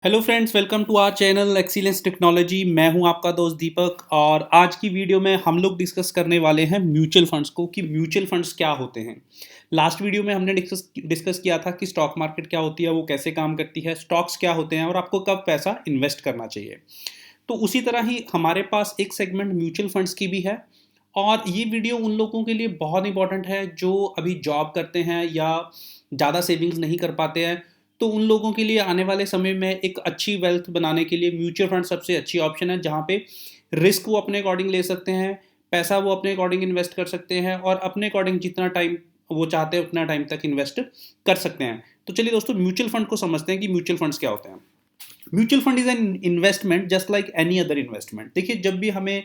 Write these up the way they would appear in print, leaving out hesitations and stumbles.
Hello friends, welcome to our channel excellence technology. मैं हूं आपका दोस्त दीपक और आज की वीडियो में हम लोग डिस्कस करने वाले हैं म्यूचुअल फंड्स को कि म्यूचुअल फंड्स क्या होते हैं। लास्ट वीडियो में हमने डिस्कस किया था कि स्टॉक मार्केट क्या होती है, वो कैसे काम करती है, स्टॉक्स क्या होते हैं और आपको कब पैसा इन्वेस्ट करना चाहिए। तो उसी तरह ही हमारे पास एक सेगमेंट म्यूचुअल फंड्स की भी है और ये वीडियो उन लोगों के लिए बहुत इंपॉर्टेंट है जो अभी जॉब करते हैं या ज़्यादा सेविंग्स नहीं कर पाते हैं। तो उन लोगों के लिए आने वाले समय में एक अच्छी वेल्थ बनाने के लिए म्यूचुअल फंड सबसे अच्छी ऑप्शन है, जहाँ पे रिस्क वो अपने अकॉर्डिंग ले सकते हैं, पैसा वो अपने अकॉर्डिंग इन्वेस्ट कर सकते हैं और अपने अकॉर्डिंग जितना टाइम वो चाहते हैं उतना टाइम तक इन्वेस्ट कर सकते हैं। तो चलिए दोस्तों, म्यूचुअल फंड को समझते हैं कि म्यूचुअल फंड्स क्या होते हैं। Mutual fund is an investment just like any other investment. देखिए, जब भी हमें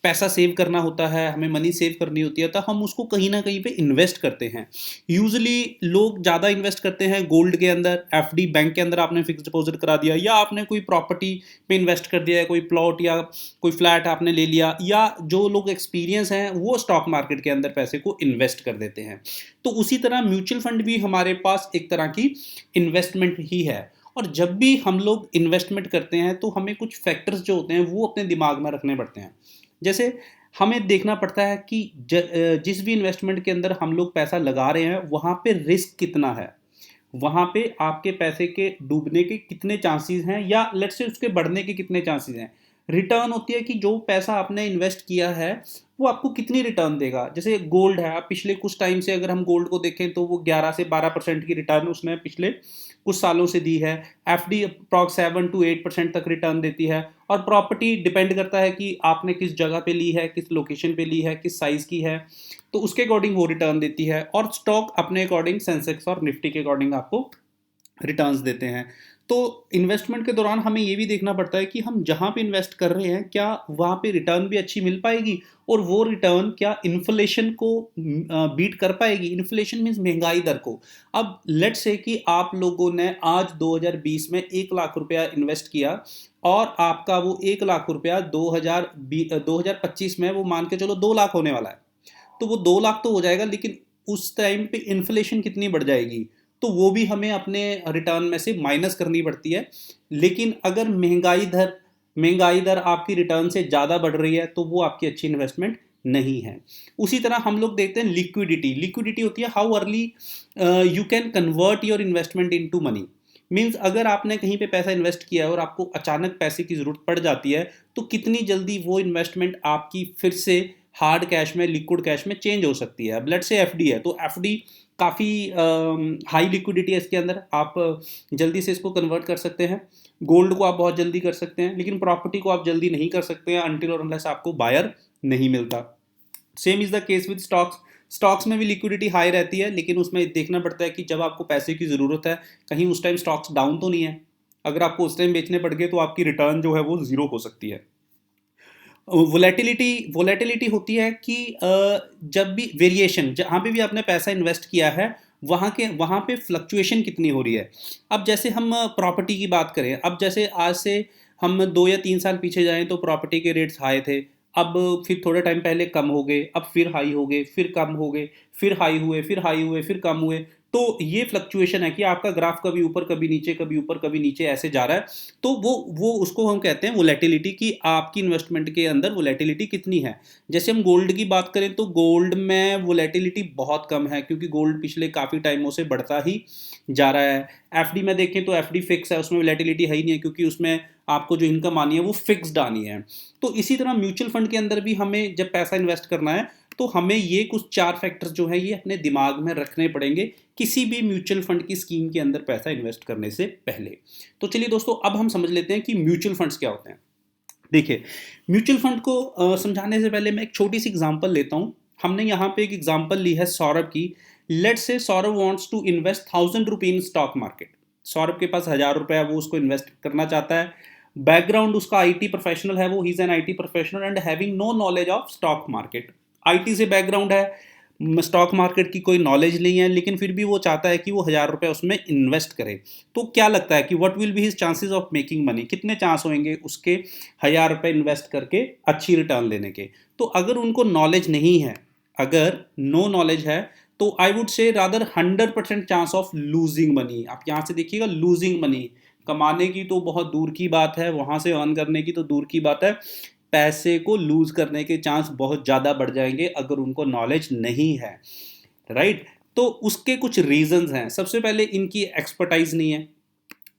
पैसा सेव करना होता है, हमें मनी सेव करनी होती है, तो हम उसको कहीं ना कहीं पे इन्वेस्ट करते हैं। यूजुअली लोग ज़्यादा इन्वेस्ट करते हैं गोल्ड के अंदर, एफडी बैंक के अंदर आपने फिक्स डिपॉजिट करा दिया, या आपने कोई प्रॉपर्टी पे इन्वेस्ट कर दिया है, कोई प्लॉट या कोई फ्लैट आपने ले लिया, या जो लोग एक्सपीरियंस हैं वो स्टॉक मार्केट के अंदर पैसे को इन्वेस्ट कर देते हैं। तो उसी तरह म्यूचुअल फंड भी हमारे पास एक तरह की इन्वेस्टमेंट ही है। और जब भी हम लोग इन्वेस्टमेंट करते हैं तो हमें कुछ फैक्टर्स जो होते हैं वो अपने दिमाग में रखने पड़ते हैं। जैसे हमें देखना पड़ता है कि जिस भी इन्वेस्टमेंट के अंदर हम लोग पैसा लगा रहे हैं वहाँ पे रिस्क कितना है, वहाँ पे आपके पैसे के डूबने के कितने चांसेस हैं या लेट्स से उसके बढ़ने के कितने चांसेस हैं। रिटर्न होती है कि जो पैसा आपने इन्वेस्ट किया है वो आपको कितनी रिटर्न देगा। जैसे गोल्ड है, आप पिछले कुछ टाइम से अगर हम गोल्ड को देखें तो वो 11 से 12% की रिटर्न उसने पिछले कुछ सालों से दी है। एफडी अप्रॉक्स 7 to 8% तक रिटर्न देती है। और प्रॉपर्टी डिपेंड करता है कि आपने किस जगह पे ली है, किस लोकेशन पे ली है, किस साइज़ की है, तो उसके अकॉर्डिंग वो रिटर्न देती है। और स्टॉक अपने अकॉर्डिंग सेंसेक्स और निफ्टी के अकॉर्डिंग आपको रिटर्न्स देते हैं। तो इन्वेस्टमेंट के दौरान हमें ये भी देखना पड़ता है कि हम जहाँ पे इन्वेस्ट कर रहे हैं क्या वहाँ पे रिटर्न भी अच्छी मिल पाएगी और वो रिटर्न क्या इन्फ्लेशन को बीट कर पाएगी। इन्फ्लेशन मीन्स महंगाई दर को। अब लेट्स से कि आप लोगों ने आज 2020 में 1 लाख रुपया इन्वेस्ट किया और आपका वो 1 लाख रुपया 2025 में वो मान के चलो 2 लाख होने वाला है। तो वो 2 लाख तो हो जाएगा, लेकिन उस टाइम पे इन्फ्लेशन कितनी बढ़ जाएगी तो वो भी हमें अपने रिटर्न में से माइनस करनी पड़ती है। लेकिन अगर महंगाई दर आपकी रिटर्न से ज़्यादा बढ़ रही है तो वो आपकी अच्छी इन्वेस्टमेंट नहीं है। उसी तरह हम लोग देखते हैं लिक्विडिटी। लिक्विडिटी होती है how early you can convert your investment into money. Means अगर आपने कहीं पे पैसा इन्वेस्ट किया है और आपको अचानक पैसे की ज़रूरत पड़ जाती है तो कितनी जल्दी वो इन्वेस्टमेंट आपकी फिर से हार्ड कैश में, लिक्विड कैश में चेंज हो सकती है। अब लेट्स से एफडी है तो एफडी काफ़ी हाई लिक्विडिटी है, इसके अंदर आप जल्दी से इसको कन्वर्ट कर सकते हैं। गोल्ड को आप बहुत जल्दी कर सकते हैं, लेकिन प्रॉपर्टी को आप जल्दी नहीं कर सकते हैं अनटिल और अनलेस आपको बायर नहीं मिलता। Same is the case with stocks. Stocks में भी लिक्विडिटी हाई रहती है, लेकिन उसमें देखना पड़ता है कि जब आपको पैसे की ज़रूरत है कहीं उस टाइम स्टॉक्स डाउन तो नहीं है। अगर आपको उस टाइम बेचने पड़ गए तो आपकी रिटर्न जो है वो ज़ीरो हो सकती है। वोलेटिलिटी होती है कि जब भी वेरिएशन, जहाँ पे भी आपने पैसा इन्वेस्ट किया है वहाँ पे फ्लक्चुएशन कितनी हो रही है। अब जैसे हम प्रॉपर्टी की बात करें, अब जैसे आज से हम 2 या 3 साल पीछे जाएं तो प्रॉपर्टी के रेट्स हाई थे। अब फिर थोड़े टाइम पहले कम हो गए, अब फिर हाई हो गए, फिर कम हो गए, फिर हाई हुए, फिर हाई हुए, फिर कम हुए। तो ये फ्लक्चुएशन है कि आपका ग्राफ कभी ऊपर कभी नीचे, कभी ऊपर कभी नीचे ऐसे जा रहा है। तो वो उसको हम कहते हैं वोलेटिलिटी, कि आपकी इन्वेस्टमेंट के अंदर वोलेटिलिटी कितनी है। जैसे हम गोल्ड की बात करें तो गोल्ड में वोलेटिलिटी बहुत कम है क्योंकि गोल्ड पिछले काफ़ी टाइमों से बढ़ता ही जा रहा है। एफडी में देखें तो एफडी फिक्स है, उसमें वोलेटिलिटी है ही नहीं है क्योंकि उसमें आपको जो इनकम आनी है वो फिक्स्ड आनी है। तो इसी तरह म्यूचुअल फंड के अंदर भी हमें जब पैसा इन्वेस्ट करना है तो हमें ये कुछ 4 फैक्टर्स जो है ये अपने दिमाग में रखने पड़ेंगे किसी भी म्यूचुअल फंड की स्कीम के अंदर पैसा इन्वेस्ट करने से पहले। तो चलिए दोस्तों, अब हम समझ लेते हैं कि म्यूचुअल फंड्स क्या होते हैं। देखिए, म्यूचुअल फंड को समझाने से पहले मैं एक छोटी सी एग्जांपल लेता हूँ। हमने यहाँ पे एक एग्जांपल ली है सौरभ की। Let's say Saurabh wants to invest 1000 रुपये इन स्टॉक मार्केट। सौरभ के पास 1000 रुपया, वो उसको इन्वेस्ट करना चाहता है। बैकग्राउंड उसका आईटी प्रोफेशनल है, वो he is an IT professional and having no knowledge of stock market. IT से बैकग्राउंड है, स्टॉक मार्केट की कोई नॉलेज नहीं है, लेकिन फिर भी वो चाहता है कि वो 1000 रुपये उसमें इन्वेस्ट करे। तो क्या लगता है कि what will be his chances of making money, कितने चांस होंगे उसके 1000 रुपये इन्वेस्ट करके अच्छी रिटर्न लेने के। तो अगर उनको नॉलेज नहीं है, अगर नो नॉलेज है, तो I would say rather 100% chance of losing money. आप यहाँ से देखिएगा, लूजिंग मनी, कमाने की तो बहुत दूर की बात है, वहाँ से अर्न करने की तो दूर की बात है, पैसे को लूज करने के चांस बहुत ज़्यादा बढ़ जाएंगे अगर उनको नॉलेज नहीं है, राइट। तो उसके कुछ रीजंस हैं। सबसे पहले इनकी एक्सपर्टाइज नहीं है,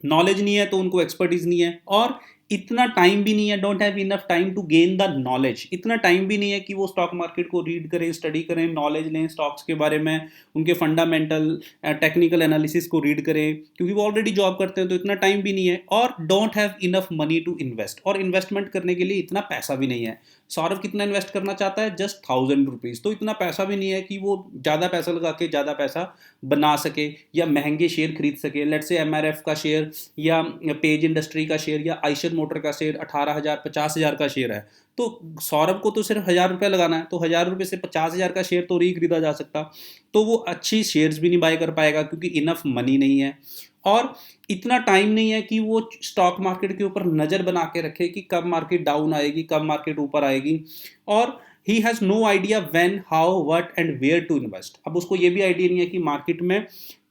नॉलेज नहीं है तो उनको एक्सपर्टीज नहीं है, और इतना टाइम भी नहीं है, don't have enough time to gain the knowledge. इतना टाइम भी नहीं है कि वो स्टॉक मार्केट को रीड करें, स्टडी करें, नॉलेज लें स्टॉक्स के बारे में, उनके फंडामेंटल टेक्निकल एनालिसिस को रीड करें, क्योंकि वो ऑलरेडी जॉब करते हैं तो इतना टाइम भी नहीं है, और don't have enough money to invest, और इन्वेस्टमेंट करने के लिए इतना पैसा भी नहीं है। सौरभ कितना इन्वेस्ट करना चाहता है? Just 1000 rupees. तो इतना पैसा भी नहीं है कि वो ज़्यादा पैसा लगा के ज़्यादा पैसा बना सके या महंगे शेयर खरीद सके। लेट्स से एमआरएफ का शेयर या पेज इंडस्ट्री का शेयर या आइशर मोटर का शेयर 18,000 50,000 का शेयर है, तो सौरभ को तो सिर्फ 1,000 रुपये लगाना है, तो 1,000 रुपये से 50,000 का शेयर तो नहीं खरीदा जा सकता। तो वो अच्छी शेयर्स भी नहीं बाय कर पाएगा क्योंकि इनफ मनी नहीं है, और इतना टाइम नहीं है कि वो स्टॉक मार्केट के ऊपर नज़र बना के रखे कि कब मार्केट डाउन आएगी, कब मार्केट ऊपर आएगी, और he has no idea when, how, what and where to invest. अब उसको ये भी आइडिया नहीं है कि मार्केट में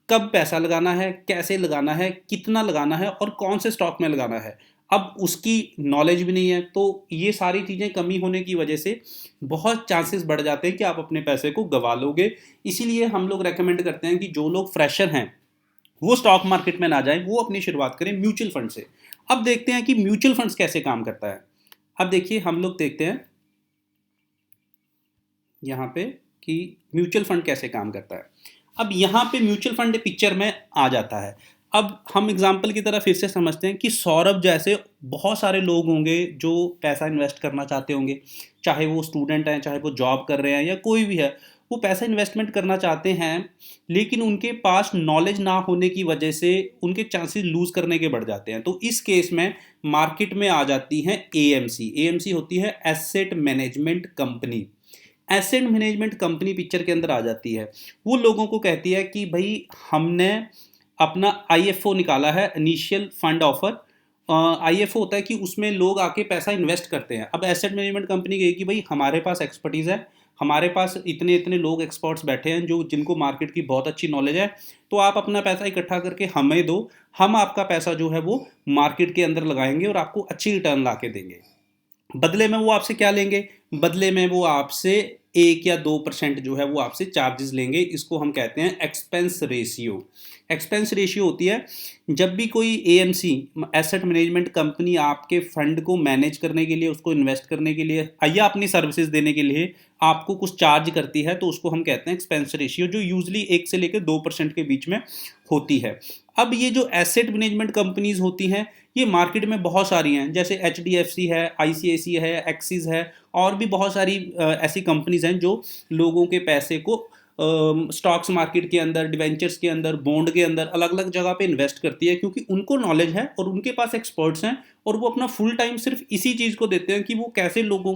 कब पैसा लगाना है, कैसे लगाना है, कितना लगाना है और कौन से स्टॉक में लगाना है। अब उसकी नॉलेज भी नहीं है, तो ये सारी चीज़ें कमी होने की वजह से बहुत चांसेस बढ़ जाते हैं कि आप अपने पैसे को गंवा लोगे। इसीलिए हम लोग रेकमेंड करते हैं कि जो लोग फ्रेशर हैं वो स्टॉक मार्केट में ना जाएं, वो अपनी शुरुआत करें म्यूचुअल फंड से। अब देखते हैं कि म्यूचुअल फंड्स कैसे काम करता है। अब देखिए हम लोग देखते हैं यहाँ पे कि म्यूचुअल फंड कैसे काम करता है। अब यहाँ पे म्यूचुअल फंड पिक्चर में आ जाता है। अब हम एग्जाम्पल की तरह फिर से समझते हैं कि सौरभ जैसे बहुत सारे लोग होंगे जो पैसा इन्वेस्ट करना चाहते होंगे, चाहे वो स्टूडेंट हैं, चाहे वो जॉब कर रहे हैं या कोई भी है, वो पैसा इन्वेस्टमेंट करना चाहते हैं, लेकिन उनके पास नॉलेज ना होने की वजह से उनके चांसेस लूज करने के बढ़ जाते हैं। तो इस केस में मार्केट में आ जाती हैं एएमसी। एएमसी होती है asset management company. Asset management company picture के अंदर आ जाती है। वो लोगों को कहती है कि भाई हमने अपना आईएफओ निकाला है, इनिशियल फंड ऑफर। आईएफओ होता है कि उसमें लोग आके पैसा इन्वेस्ट करते हैं। अब एसेट मैनेजमेंट कंपनी कहेगी भाई हमारे पास एक्सपर्टीज़ है, हमारे पास इतने इतने लोग एक्सपर्ट्स बैठे हैं जो जिनको मार्केट की बहुत अच्छी नॉलेज है, तो आप अपना पैसा इकट्ठा करके हमें दो, हम आपका पैसा जो है वो मार्केट के अंदर लगाएंगे और आपको अच्छी रिटर्न ला के देंगे। बदले में वो आपसे क्या लेंगे? बदले में वो आपसे 1 या 2% जो है वो आपसे चार्जेस लेंगे। इसको हम कहते हैं एक्सपेंस रेशियो। एक्सपेंस रेशियो होती है जब भी कोई एएमसी एसेट मैनेजमेंट कंपनी आपके फंड को मैनेज करने के लिए, उसको इन्वेस्ट करने के लिए या अपनी सर्विसेज देने के लिए आपको कुछ चार्ज करती है, तो उसको हम कहते हैं एक्सपेंस रेशियो, जो यूजली 1 से लेकर 2% के बीच में होती है। अब ये जो एसेट मैनेजमेंट कंपनीज होती हैं ये मार्केट में बहुत सारी हैं, जैसे एचडीएफसी है, आईसीआईसी है, एक्सिस है, और भी बहुत सारी ऐसी कंपनीज हैं जो लोगों के पैसे को स्टॉक्स मार्केट के अंदर, डिवेंचर्स के अंदर, बॉन्ड के अंदर अलग अलग जगह पे इन्वेस्ट करती है, क्योंकि उनको नॉलेज है और उनके पास एक्सपर्ट्स हैं, और वो अपना फुल टाइम सिर्फ इसी चीज़ को देते हैं कि वो कैसे लोगों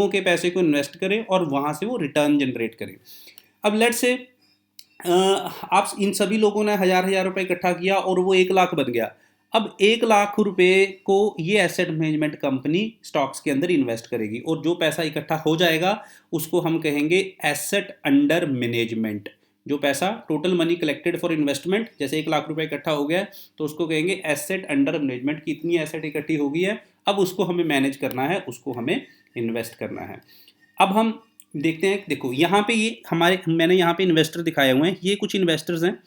के पैसे को इन्वेस्ट करें और वहाँ से वो रिटर्न जनरेट करें। अब लेट्स से आप इन सभी लोगों ने 1,000 रुपये इकट्ठा किया और वो 1 लाख बन गया। अब 1 लाख रुपए को ये एसेट मैनेजमेंट कंपनी स्टॉक्स के अंदर इन्वेस्ट करेगी, और जो पैसा इकट्ठा हो जाएगा उसको हम कहेंगे एसेट अंडर मैनेजमेंट। जो पैसा total money collected for investment, जैसे 1 लाख रुपए इकट्ठा हो गया तो उसको कहेंगे एसेट अंडर मैनेजमेंट, की इतनी एसेट इकट्ठी हो गई है, अब उसको हमें मैनेज करना है, उसको हमें इन्वेस्ट करना है। अब हम देखते हैं, देखो यहाँ पे ये मैंने यहाँ पे इन्वेस्टर दिखाए हुए हैं, ये कुछ इन्वेस्टर्स हैं।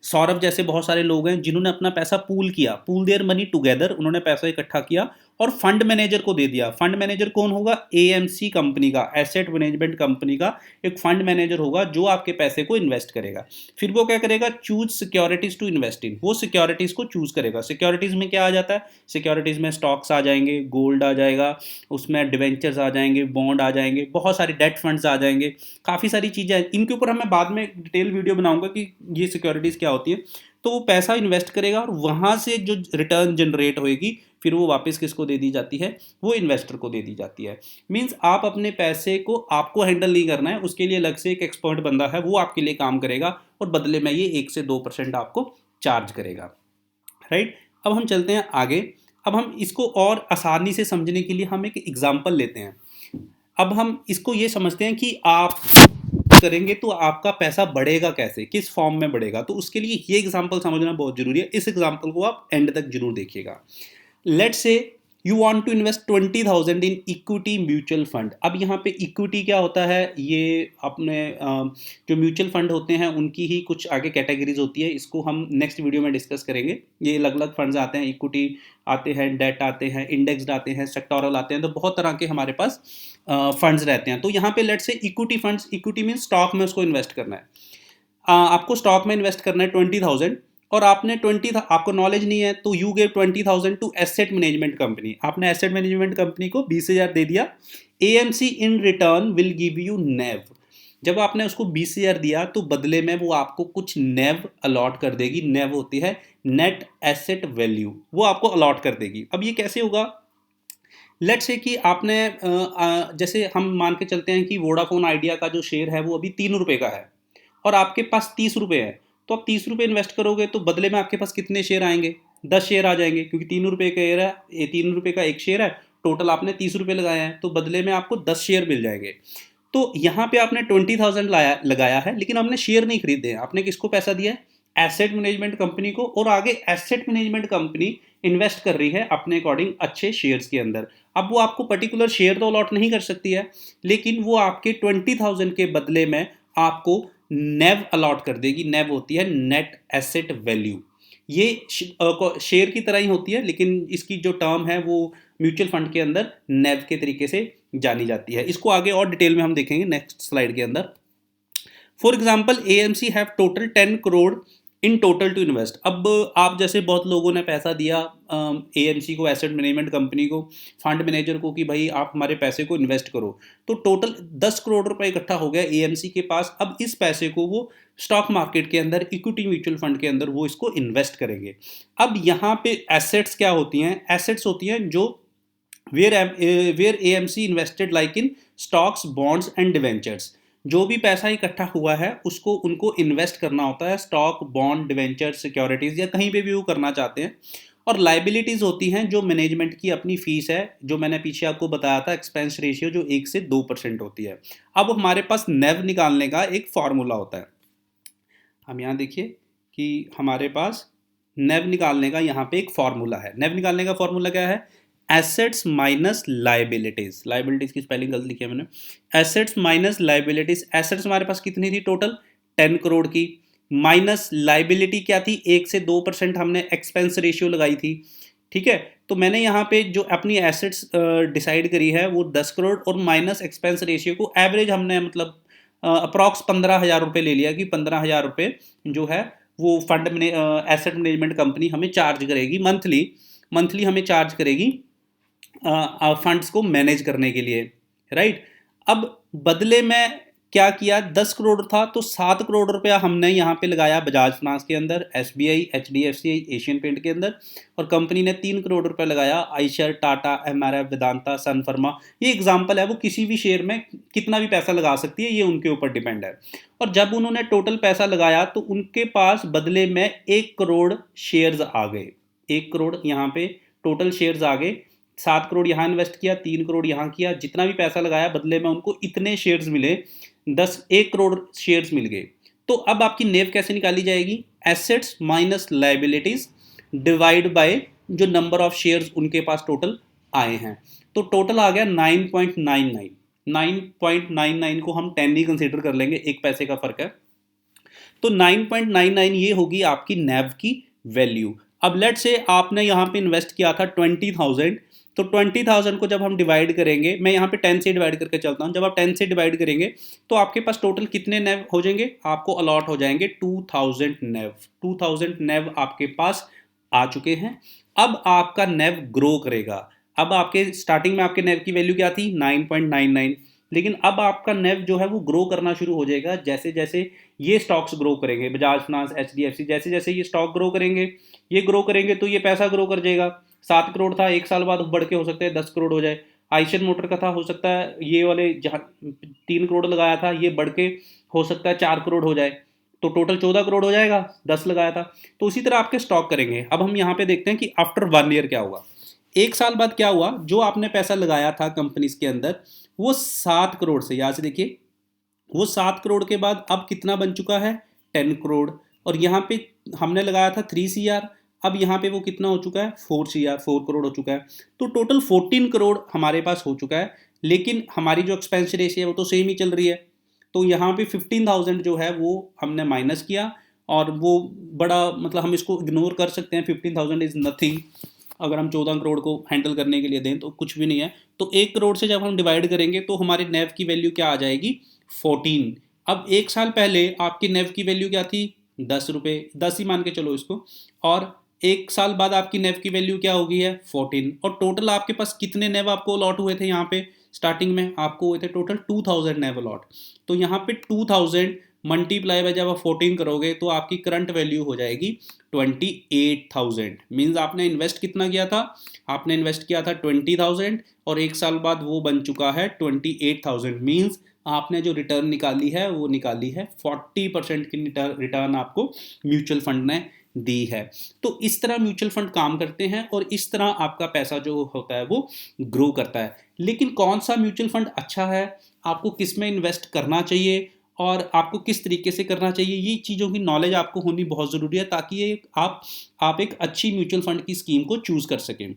सौरभ जैसे बहुत सारे लोग हैं जिन्होंने अपना पैसा पूल किया, पूल देयर मनी टुगेदर, उन्होंने पैसा इकट्ठा किया और फंड मैनेजर को दे दिया। फंड मैनेजर कौन होगा? एएमसी कंपनी का, एसेट मैनेजमेंट कंपनी का एक फंड मैनेजर होगा जो आपके पैसे को इन्वेस्ट करेगा। फिर वो क्या करेगा? Choose securities to invest in. वो सिक्योरिटीज को चूज करेगा। सिक्योरिटीज में क्या आ जाता है? सिक्योरिटीज में स्टॉक्स आ जाएंगे, गोल्ड आ जाएगा, उसमें डिवेंचर्स आ जाएंगे, बॉन्ड आ जाएंगे, बहुत सारी डेट फंड्स आ जाएंगे, काफ़ी सारी चीज़ें। इनके ऊपर मैं बाद में डिटेल वीडियो बनाऊंगा कि ये सिक्योरिटीज़ क्या होती है। तो वो पैसा इन्वेस्ट करेगा और वहाँ से जो रिटर्न जनरेट होएगी फिर वो वापस किसको दे दी जाती है? वो इन्वेस्टर को दे दी जाती है। मींस आप अपने पैसे को आपको हैंडल नहीं करना है, उसके लिए अलग से एक एक्सपर्ट बंदा है, वो आपके लिए काम करेगा और बदले में ये 1 से 2% आपको चार्ज करेगा, राइट। अब हम चलते हैं आगे। अब हम इसको और आसानी से समझने के लिए हम एक एग्जाम्पल लेते हैं। अब हम इसको ये समझते हैं कि आप इन्वेस्ट करेंगे तो आपका पैसा बढ़ेगा कैसे, किस फॉर्म में बढ़ेगा, तो उसके लिए ये एग्जांपल समझना बहुत जरूरी है। इस एग्जांपल को आप एंड तक जरूर देखिएगा। Let's say you want to invest 20,000 in equity mutual fund. अब यहाँ पे इक्विटी क्या होता है, ये अपने जो म्यूचुअल फंड होते हैं उनकी ही कुछ आगे कैटेगरीज होती है, इसको हम नेक्स्ट वीडियो में डिस्कस करेंगे। ये अलग अलग फंड्स आते हैं, इक्विटी आते हैं, डेट आते हैं, इंडेक्स्ड आते हैं, सेक्टोरल आते हैं, तो बहुत तरह के हमारे पास फंड्स रहते हैं। तो यहाँ पे let's say equity funds, equity mean stock में उसको इन्वेस्ट करना है। आपको स्टॉक में इन्वेस्ट करना है 20,000, और आपने 20 आपको नॉलेज नहीं है तो you gave 20,000 to asset management company. आपने एसेट मैनेजमेंट कंपनी को 20,000 दे दिया। AMC in return will give you NAV. जब आपने उसको 20,000 दिया तो बदले में वो आपको कुछ नेव अलॉट कर देगी। नेव होती है नेट एसेट वैल्यू, वो आपको अलॉट कर देगी। अब ये कैसे होगा, लेट्स से कि आपने जैसे हम मान के चलते हैं कि वोडाफोन आइडिया का जो शेयर है वो अभी 3 रुपये का है और आपके पास 30 रुपये है, तो आप 30 रुपये इन्वेस्ट करोगे तो बदले में आपके पास कितने शेयर आएंगे, 10 शेयर आ जाएंगे, क्योंकि 3 रुपये का शेयर है, ये 3 रुपये का एक शेयर है, टोटल आपने 30 रुपये लगाए हैं, तो बदले में आपको 10 शेयर मिल जाएंगे। तो यहाँ पे आपने 20,000 लगाया है, लेकिन आपने शेयर नहीं खरीदे हैं। आपने किसको पैसा दिया है, एसेट मैनेजमेंट कंपनी को, और आगे एसेट मैनेजमेंट कंपनी इन्वेस्ट कर रही है अपने अकॉर्डिंग अच्छे शेयर्स के अंदर। अब वो आपको पर्टिकुलर शेयर तो अलॉट नहीं कर सकती है, लेकिन वो आपके 20,000 के बदले में आपको नेव अलॉट कर देगी। नेव होती है नेट एसेट वैल्यू। ये शेयर की तरह ही होती है, लेकिन इसकी जो टर्म है वो म्यूचुअल फंड के अंदर नेव के तरीके से जानी जाती है। इसको आगे और डिटेल में हम देखेंगे नेक्स्ट स्लाइड के अंदर। For example AMC have total 10 crore in total two invest. अब आप जैसे बहुत लोगों ने पैसा दिया एएमसी को, एसेट मैनेजमेंट कंपनी को, फंड मैनेजर को कि भाई आप हमारे पैसे को इन्वेस्ट करो, तो टोटल 10 करोड़ रुपए इकट्ठा हो गया एएमसी के पास। अब इस पैसे को वो स्टॉक मार्केट के अंदर, इक्विटी म्यूचुअल फंड के अंदर वो इसको इन्वेस्ट करेंगे। अब यहाँ पे एसेट्स क्या होती हैं, एसेट्स होती हैं जो where AMC invested like in stocks, bonds and debentures. जो भी पैसा इकट्ठा हुआ है उसको उनको इन्वेस्ट करना होता है, स्टॉक, बॉन्ड, डिवेंचर, सिक्योरिटीज या कहीं पे भी वो करना चाहते हैं। और लाइबिलिटीज होती हैं जो मैनेजमेंट की अपनी फीस है, जो मैंने पीछे आपको बताया था एक्सपेंस रेशियो जो 1 से 2% होती है। अब हमारे पास नेव निकालने का एक फॉर्मूला होता है। हम यहाँ देखिए कि हमारे पास नेव निकालने का यहाँ पे एक फॉर्मूला है। नेव निकालने का फॉर्मूला क्या है, एसेट्स माइनस लाइबिलिटीज। लाइबिलिटीज की स्पेलिंग गलत लिखी है मैंने, एसेट्स माइनस लाइबिलिटीज। एसेट्स हमारे पास कितनी थी टोटल, 10 करोड़ की, माइनस लाइबिलिटी क्या थी, 1 से 2% हमने एक्सपेंस रेशियो लगाई थी। ठीक है, तो मैंने यहाँ पे जो अपनी एसेट्स डिसाइड करी है वो 10 करोड़ और माइनस एक्सपेंस रेशियो को एवरेज हमने मतलब अप्रॉक्स 15,000 रुपये ले लिया कि 15,000 रुपये जो है वो फंड में एसेट मैनेजमेंट कंपनी हमें चार्ज करेगी मंथली हमें चार्ज करेगी फंड्स को मैनेज करने के लिए, राइट। अब बदले में क्या किया, 10 करोड़ था तो 7 करोड़ रुपया हमने यहाँ पे लगाया बजाज फाइनेंस के अंदर, एसबीआई, एचडीएफसी, एशियन पेंट के अंदर, और कंपनी ने 3 करोड़ रुपया लगाया आइशर, टाटा, एमआरएफ, वेदांता, सन फार्मा। ये एग्जांपल है, वो किसी भी शेयर में कितना भी पैसा लगा सकती है, ये उनके ऊपर डिपेंड है। और जब उन्होंने टोटल पैसा लगाया तो उनके पास बदले में 1 करोड़ शेयर्स आ गए। 1 करोड़ यहाँ पे टोटल शेयर्स आ गए। 7 करोड़ यहाँ इन्वेस्ट किया, 3 करोड़ यहाँ किया, जितना भी पैसा लगाया बदले में उनको इतने शेयर्स मिले, 1 करोड़ शेयर्स मिल गए। तो अब आपकी नेव कैसे निकाली जाएगी, assets minus liabilities divide by जो नंबर ऑफ शेयर्स उनके पास टोटल आए हैं। तो टोटल आ गया 9.99। 9.99 को हम 10 ही कंसिडर कर लेंगे, 1 पैसे का फर्क है। तो 9.99 ये होगी आपकी नेव की वैल्यू। अब लेट से आपने यहाँ पे इन्वेस्ट किया था 20,000, तो 20,000 को जब हम डिवाइड करेंगे, मैं यहाँ पे 10 से डिवाइड करके चलता हूँ, जब आप 10 से डिवाइड करेंगे तो आपके पास टोटल कितने नेव हो जाएंगे, आपको अलॉट हो जाएंगे 2,000 नेव। 2,000 नेव आपके पास आ चुके हैं। अब आपका नेव ग्रो करेगा। अब आपके स्टार्टिंग में आपके नेव की वैल्यू क्या थी, 9.99, लेकिन अब आपका नेव जो है वो ग्रो करना शुरू हो जाएगा जैसे जैसे ये स्टॉक्स ग्रो करेंगे, बजाज फाइनेंस, एचडीएफसी, जैसे जैसे ये स्टॉक ग्रो करेंगे, ये ग्रो करेंगे तो ये पैसा ग्रो कर जाएगा। 7 करोड़ था, 1 साल बाद बढ़ के हो सकता है 10 करोड़ हो जाए। आइशर मोटर का था, हो सकता है ये वाले जहाँ 3 करोड़ लगाया था ये बढ़ के हो सकता है 4 करोड़ हो जाए, तो टोटल 14 करोड़ हो जाएगा, 10 लगाया था। तो उसी तरह आपके स्टॉक करेंगे। अब हम यहाँ पे देखते हैं कि आफ्टर 1 ईयर क्या हुआ। 1 साल बाद क्या हुआ, जो आपने पैसा लगाया था कंपनीज के अंदर वो 7 करोड़ से, यहाँ से देखिए वो 7 करोड़ के बाद अब कितना बन चुका है, 10 करोड़। और यहाँ पे हमने लगाया था 3 CR, अब यहाँ पे वो कितना हो चुका है, 4 CR, 4 करोड़ हो चुका है। तो टोटल 14 करोड़ हमारे पास हो चुका है। लेकिन हमारी जो एक्सपेंस रेशियो है वो तो सेम ही चल रही है। तो यहाँ पे 15,000 जो है वो हमने माइनस किया, और वो बड़ा मतलब हम इसको इग्नोर कर सकते हैं, 15,000 इज़ नथिंग। अगर हम 14 करोड़ को हैंडल करने के लिए दें तो कुछ भी नहीं है। तो 1 करोड़ से जब हम डिवाइड करेंगे तो हमारे नेव की वैल्यू क्या आ जाएगी, 14। अब 1 साल पहले आपकी नेव की वैल्यू क्या थी, 10 रुपये, 10 ही मान के चलो इसको। और 1 साल बाद आपकी नेव की वैल्यू क्या हो गई है, 14। और टोटल आपके पास कितने नेव आपको अलॉट हुए थे, यहाँ पे स्टार्टिंग में आपको हुए थे टोटल 2000 नेव अलॉट। तो यहाँ पे 2000 मल्टीप्लाई बाय जब आप 14 करोगे तो आपकी करंट वैल्यू हो जाएगी 28,000। मीन्स आपने इन्वेस्ट कितना किया था, आपने इन्वेस्ट किया था 20,000, और 1 साल बाद वो बन चुका है 28,000। मीन्स आपने जो रिटर्न निकाली है वो निकाली है 40% की रिटर्न आपको म्यूचुअल फंड ने दी है। तो इस तरह म्यूचुअल फंड काम करते हैं, और इस तरह आपका पैसा जो होता है वो ग्रो करता है। लेकिन कौन सा म्यूचुअल फंड अच्छा है, आपको किस में इन्वेस्ट करना चाहिए, और आपको किस तरीके से करना चाहिए, ये चीज़ों की नॉलेज आपको होनी बहुत ज़रूरी है, ताकि ये आप एक अच्छी म्यूचुअल फंड की स्कीम को चूज़ कर सकें।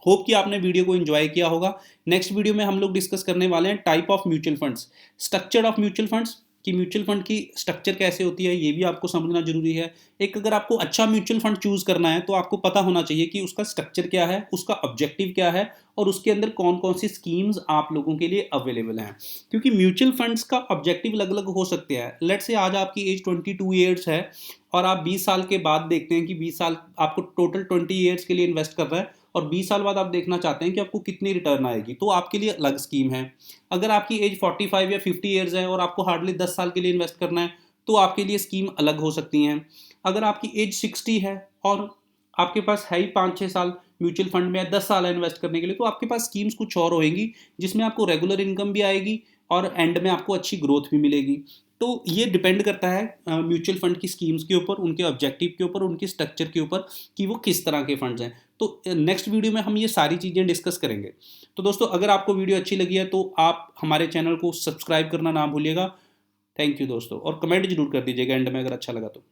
होप कि आपने वीडियो को एंजॉय किया होगा। नेक्स्ट वीडियो में हम लोग डिस्कस करने वाले हैं type of mutual funds, structure of mutual funds, कि म्यूचुअल फंड की स्ट्रक्चर कैसे होती है, ये भी आपको समझना जरूरी है। एक अगर आपको अच्छा म्यूचुअल फंड चूज करना है तो आपको पता होना चाहिए कि उसका स्ट्रक्चर क्या है, उसका ऑब्जेक्टिव क्या है, और उसके अंदर कौन कौन सी स्कीम्स आप लोगों के लिए अवेलेबल हैं। क्योंकि म्यूचुअल फंड्स का ऑब्जेक्टिव अलग अलग हो सकते हैं। लेट्स से आज आपकी एज 22 ईयर्स है, और आप 20 साल के बाद देखते हैं कि 20 साल आपको टोटल 20 ईयर्स के लिए इन्वेस्ट कर रहा है, और 20 साल बाद आप देखना चाहते हैं कि आपको कितनी रिटर्न आएगी, तो आपके लिए अलग स्कीम है। अगर आपकी एज 45 या 50 ईयर्स है और आपको हार्डली 10 साल के लिए इन्वेस्ट करना है, तो आपके लिए स्कीम अलग हो सकती हैं। अगर आपकी एज 60 है और आपके पास है ही 5-6 साल म्यूचुअल फंड में, 10 साल है इन्वेस्ट करने के लिए, तो आपके पास स्कीम्स कुछ और होंगी, जिसमें आपको रेगुलर इनकम भी आएगी और एंड में आपको अच्छी ग्रोथ भी मिलेगी। तो ये डिपेंड करता है म्यूचुअल फंड की स्कीम्स के ऊपर, उनके ऑब्जेक्टिव के ऊपर, उनके स्ट्रक्चर के ऊपर, कि वो किस तरह के फंड्स हैं। तो नेक्स्ट वीडियो में हम ये सारी चीज़ें डिस्कस करेंगे। तो दोस्तों, अगर आपको वीडियो अच्छी लगी है तो आप हमारे चैनल को सब्सक्राइब करना ना भूलिएगा। थैंक यू दोस्तों, और कमेंट जरूर कर दीजिएगा एंड में अगर अच्छा लगा तो।